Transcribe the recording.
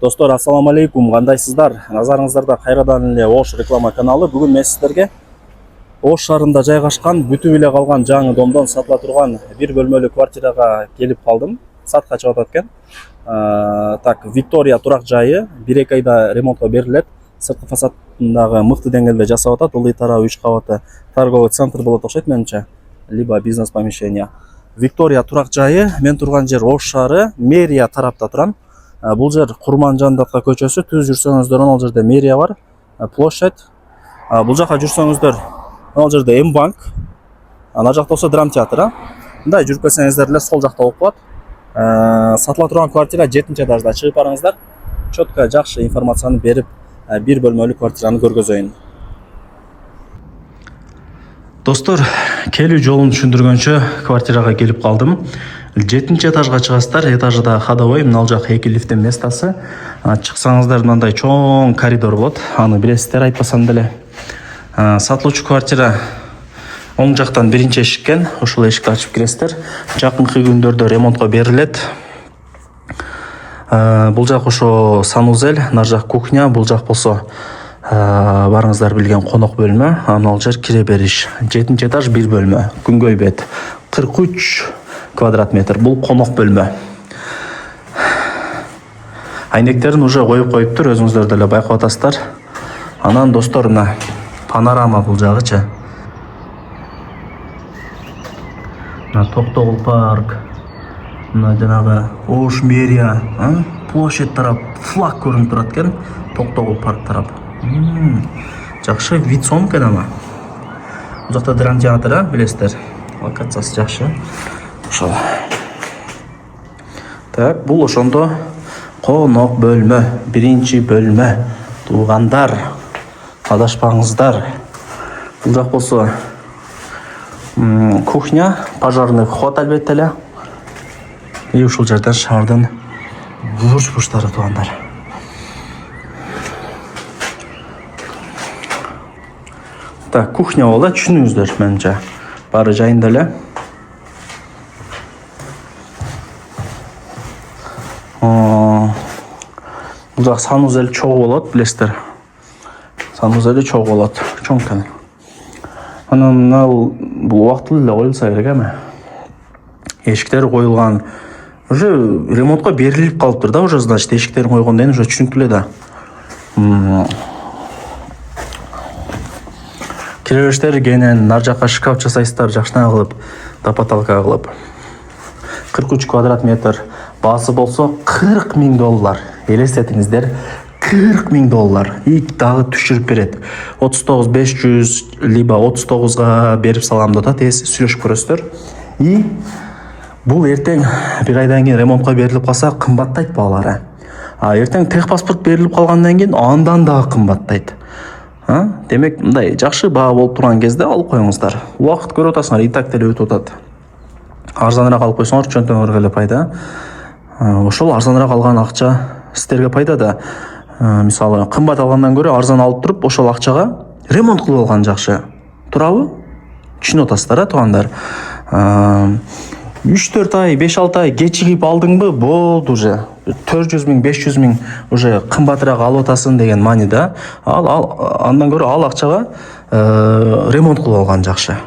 Достор, ассаламу алейкум, кандайсыздар? Назарыңыздарда кайрадан эле Ош реклама каналы. Бүгүн мен сиздерге Ош шаарында жайгашкан, бүтүп эле калган жаңы домдон сатыла турган бир бөлмөлүү квартирага келип калдым. Сатка чыгып атат экен. Так, Виктория турак жайы 1-2 айда ремонтко берилет. Сырткы фасадындагы мыкты деңгээлде жасап атат. Ылдый тарабы 3 кабатты торговый центр болот окшойт менимче, либо бизнес помещение. Виктория турак жайы, мен турган жер Ош шаары, мэрия тарапта турам. Бул жер Курман Жандатка көчөсү, түз жүрсөңүздөр ал жерде мэрия бар, площадь. Бул жака жүрсөңүздөр ал жерде М-банк, ана жакта болсо драм театр. Мындай жүрүп келсеңиздер эле сол жакта болуп калат. Сатыла турган квартира 7-этажда. Чыгып барыңыздар. Четко жакшы информацияны берип, бир бөлмөлүү квартираны көргөзөйүн. Достор, келүү жолун түшүндүргөнчө квартирага келип калдым. 7-этажга чыгасыздар, этажда ходовой, мына жак 2 лифттин местасы. Чыксаңыздар мындай чоң коридор болот. Аны билесиздер, айтпасам деле. Сатылуучу квартира оң жактан биринчи эшиккен, ошол эшикти ачып киресиздер. Жакынкы күндөрдө ремонтко берилет. Бул жак ошо санузел, нар жак кухня, бул жак болсо барыңыздар билген конок бөлмө. Ал жер кире бериш. 7-этаж бир бөлмө, күнгөй бет. 43 квадрат метр. Бул конок бөлмө. Айнектерин уже коюп коюптур, өзүңүздөр деле байкап атасыздар. Анан достор, мына панорама бул жагычы. Мына Токтогул парк. Мына жанагы Ош мэрия, площадь тарап флаг көрүнүп турат экен. Токтогул парк тарап. Жакшы вид сон экен ана. Бул жакта драм театр, билесиздер. Локациясы жакшы. Ошол. Так, бул ошондо конок бөлмө, биринчи бөлмө. Туугандар, адашпаңыздар. Бул жак болсо кухня, пожарный вход албетте эле. И ушул жерден шаардын бурч-бурчтары туугандар. Так, кухня болот, түшүнүңүздөр менимче. Баары жайында эле. Бул жак санузел чогуу болот, билесиздер. Санузели чогуу болот, чоң экен. Анан бул убактылуу эле коюлса керек эми. Эшиктер коюлган. Уже ремонтко берилип калыптыр да, уже значит эшиктерин койгондон уже түшүнүктүү эле да. Киребештер кенен, нар жакка шкаф жасайсыздар, жакшына кылып, тапа-талка кылып. 43 квадрат метр. Баасы болсо $40,000. Элестетиңиздер, $40,000. И дагы түшүрүп берет. 39,500 либо 39га берип салам деп атат, сүйлөшүп көрөсүздөр. И бул эртең бир айдан кийин ремонтко берилип калса кымбаттайт баалары. Эртең техпаспорт берилип калгандан кийин андан дагы кымбаттайт. Демек, мындай жакшы баа болуп турган кезде алып коюңуздар. Убакыт көрүп атасыңар, и так деле өтүп атат. Арзаныраак алып койсоңор чөнтөңөргө эле пайда. Ошол арзаныраак алган акча сиздерге пайда да. Мисалы, кымбат алгандан көрө арзан алып туруп, ошол акчага ремонт кылып алган жакшы. Турабы? Түшүнүп атасыздар, туугандар. 3-4 ай, 5-6 ай кечигип алдыңбы, болду уже. 400,000, 500,000 уже кымбатыраак алып атасың деген маани да. Андан көрө ал акчага ремонт кылып алган жакшы.